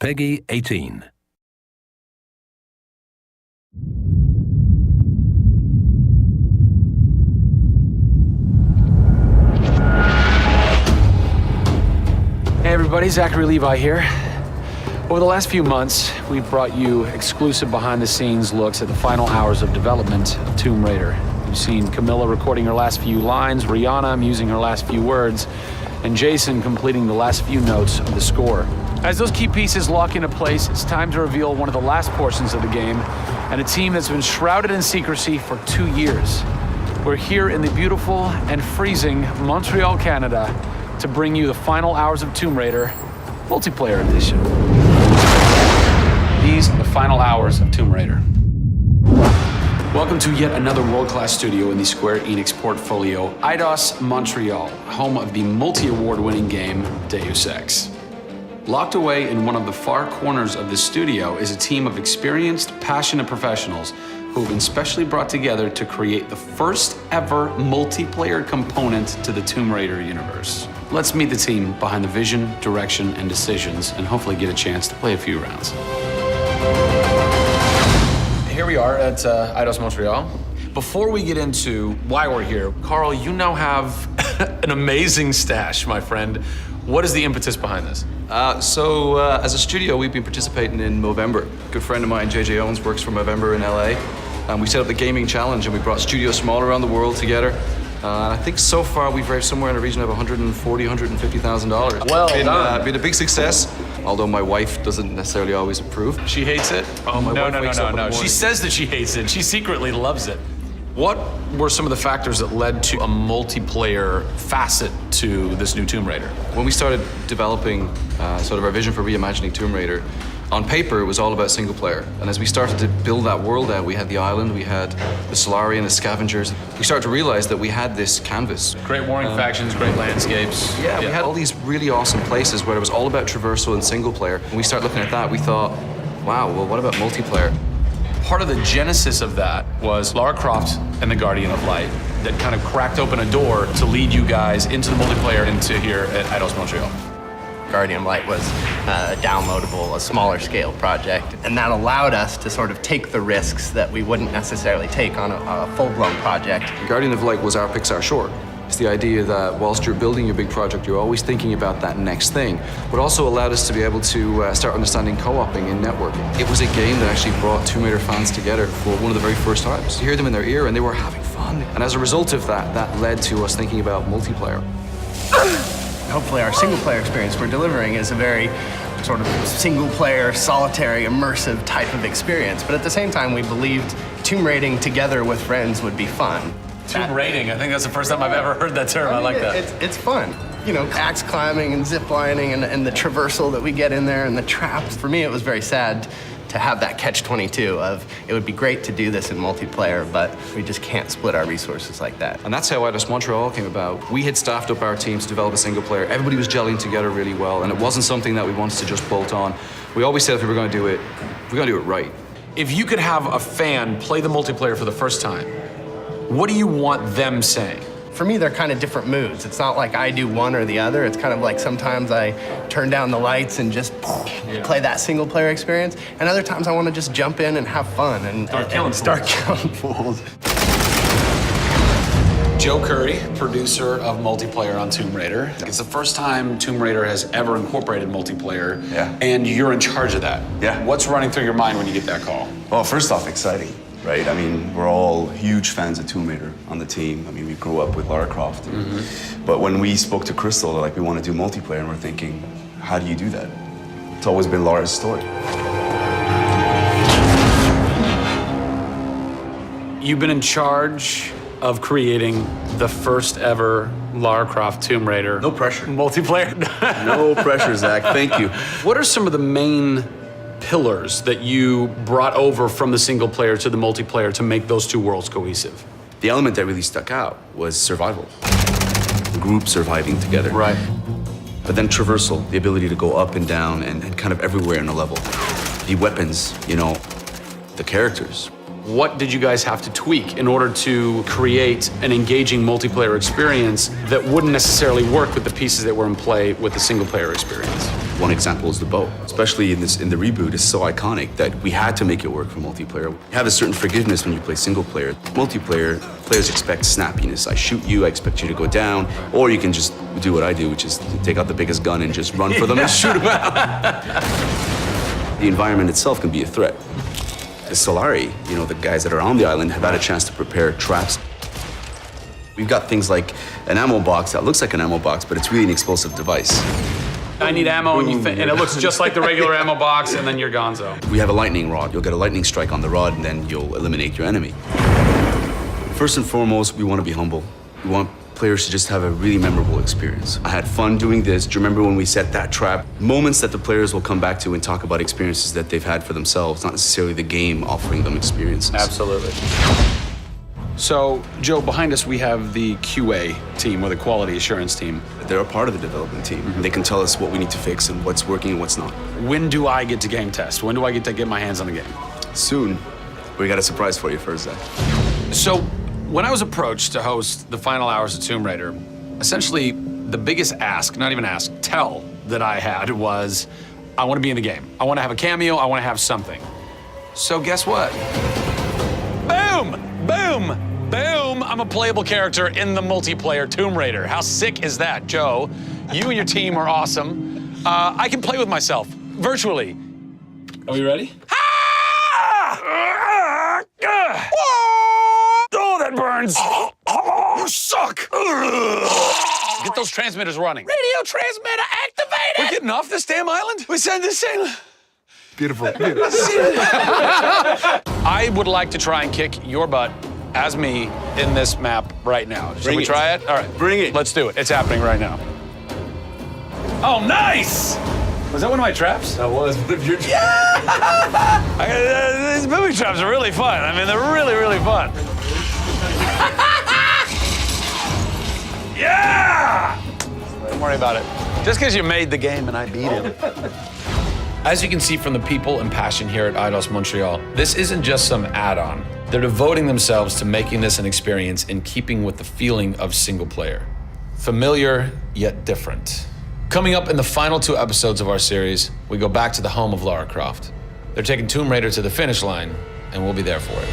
Peggy 18. Hey everybody, Zachary Levi here. Over the last few months, we've brought you exclusive behind-the-scenes looks at the final hours of development of Tomb Raider. You've seen Camilla recording her last few lines, Rihanna musing her last few words, and Jason completing the last few notes of the score. As those key pieces lock into place, it's time to reveal one of the last portions of the game, and a team that's been shrouded in secrecy for 2 years. We're here in the beautiful and freezing Montreal, Canada, to bring you the final hours of Tomb Raider multiplayer edition. These are the final hours of Tomb Raider. Welcome to yet another world-class studio in the Square Enix portfolio, Eidos-Montréal, home of the multi-award-winning game Deus Ex. Locked away in one of the far corners of the studio is a team of experienced, passionate professionals who have been specially brought together to create the first ever multiplayer component to the Tomb Raider universe. Let's meet the team behind the vision, direction, and decisions, and hopefully get a chance to play a few rounds. Here we are at Eidos-Montréal. Before we get into why we're here, Carl, you now have an amazing stash, my friend. What is the impetus behind this? As a studio, we've been participating in Movember. A good friend of mine, JJ Owens, works for Movember in LA. We set up the gaming challenge and we brought studios from all around the world together. I think so far we've raised somewhere in the region of $140,000, $150,000. Well done. Been a big success, although my wife doesn't necessarily always approve. She hates it? Oh, my wife wakes up in the morning. She says that she hates it. She secretly loves it. What were some of the factors that led to a multiplayer facet to this new Tomb Raider? When we started developing sort of our vision for reimagining Tomb Raider, on paper, it was all about single player. And as we started to build that world out, we had the island, we had the Solarian, the scavengers. We started to realize that we had this canvas. Great warring factions, great landscapes. Yeah, we had all these really awesome places where it was all about traversal and single player. When we started looking at that, we thought, wow, well, what about multiplayer? Part of the genesis of that was Lara Croft and the Guardian of Light that kind of cracked open a door to lead you guys into the multiplayer into here at Eidos-Montréal. Guardian of Light was a downloadable, a smaller scale project, and that allowed us to sort of take the risks that we wouldn't necessarily take on a full-blown project. Guardian of Light was our Pixar short. It's the idea that whilst you're building your big project, you're always thinking about that next thing, but also allowed us to be able to start understanding co-oping and networking. It was a game that actually brought Tomb Raider fans together for one of the very first times. You hear them in their ear and they were having fun. And as a result of that, that led to us thinking about multiplayer. Hopefully our single-player experience we're delivering is a very sort of single-player, solitary, immersive type of experience. But at the same time, we believed tomb raiding together with friends would be fun. Tomb raiding, I think that's the first time I've ever heard that term. I like that. It's fun. You know, axe climbing and zip lining and the traversal that we get in there and the traps. For me, it was very sad to have that catch-22 of it would be great to do this in multiplayer, but we just can't split our resources like that. And that's how Eidos-Montréal came about. We had staffed up our teams to develop a single player. Everybody was gelling together really well, and it wasn't something that we wanted to just bolt on. We always said if we were going to do it, we're going to do it right. If you could have a fan play the multiplayer for the first time, what do you want them saying? For me, they're kind of different moods. It's not like I do one or the other. It's kind of like sometimes I turn down the lights and just play that single player experience. And other times I want to just jump in and have fun and start killing fools. Joe Curry, producer of multiplayer on Tomb Raider. It's the first time Tomb Raider has ever incorporated multiplayer, and you're in charge of that. Yeah. What's running through your mind when you get that call? Well, first off, exciting, right? I mean, we're all huge fans of Tomb Raider on the team. I mean, we grew up with Lara Croft. But when we spoke to Crystal, like, we want to do multiplayer, and we're thinking, how do you do that? It's always been Lara's story. You've been in charge of creating the first ever Lara Croft Tomb Raider. No pressure. Multiplayer. No pressure, Zach. Thank you. What are some of the main pillars that you brought over from the single player to the multiplayer to make those two worlds cohesive? The element that really stuck out was survival. The group surviving together. Right. But then traversal, the ability to go up and down and kind of everywhere in a level. The weapons, you know, the characters. What did you guys have to tweak in order to create an engaging multiplayer experience that wouldn't necessarily work with the pieces that were in play with the single player experience? One example is the bow. Especially in the reboot, it's so iconic that we had to make it work for multiplayer. You have a certain forgiveness when you play single player. Multiplayer, players expect snappiness. I shoot you, I expect you to go down, or you can just do what I do, which is take out the biggest gun and just run for them and shoot them out. The environment itself can be a threat. The Solari, the guys that are on the island have had a chance to prepare traps. We've got things like an ammo box that looks like an ammo box, but it's really an explosive device. I need ammo, and it looks just like the regular ammo box, and then you're gonzo. We have a lightning rod. You'll get a lightning strike on the rod, and then you'll eliminate your enemy. First and foremost, we want to be humble. We want players to just have a really memorable experience. I had fun doing this. Do you remember when we set that trap? Moments that the players will come back to and talk about experiences that they've had for themselves, not necessarily the game offering them experiences. Absolutely. So, Joe, behind us we have the QA team, or the quality assurance team. They're a part of the development team. Mm-hmm. They can tell us what we need to fix and what's working and what's not. When do I get to game test? When do I get to get my hands on the game? Soon. We got a surprise for you first, Zach. So, when I was approached to host the final hours of Tomb Raider, essentially the biggest tell that I had was, I want to be in the game. I want to have a cameo, I want to have something. So guess what? Boom! Boom! Boom! I'm a playable character in the multiplayer Tomb Raider. How sick is that, Joe? You and your team are awesome. I can play with myself, virtually. Are we ready? Oh, that burns! You suck! Get those transmitters running. Radio transmitter activated! We're getting off this damn island? We send this thing. Beautiful. I would like to try and kick your butt as me in this map right now. Should we try it? All right. Bring it. Let's do it. It's happening right now. Oh, nice! Was that one of my traps? That was one of your traps. Yeah! These booby traps are really fun. I mean, they're really, really fun. Yeah! Don't worry about it. Just because you made the game and I beat it. As you can see from the people and passion here at Eidos-Montréal, this isn't just some add-on. They're devoting themselves to making this an experience in keeping with the feeling of single player. Familiar, yet different. Coming up in the final 2 episodes of our series, we go back to the home of Lara Croft. They're taking Tomb Raider to the finish line, and we'll be there for it.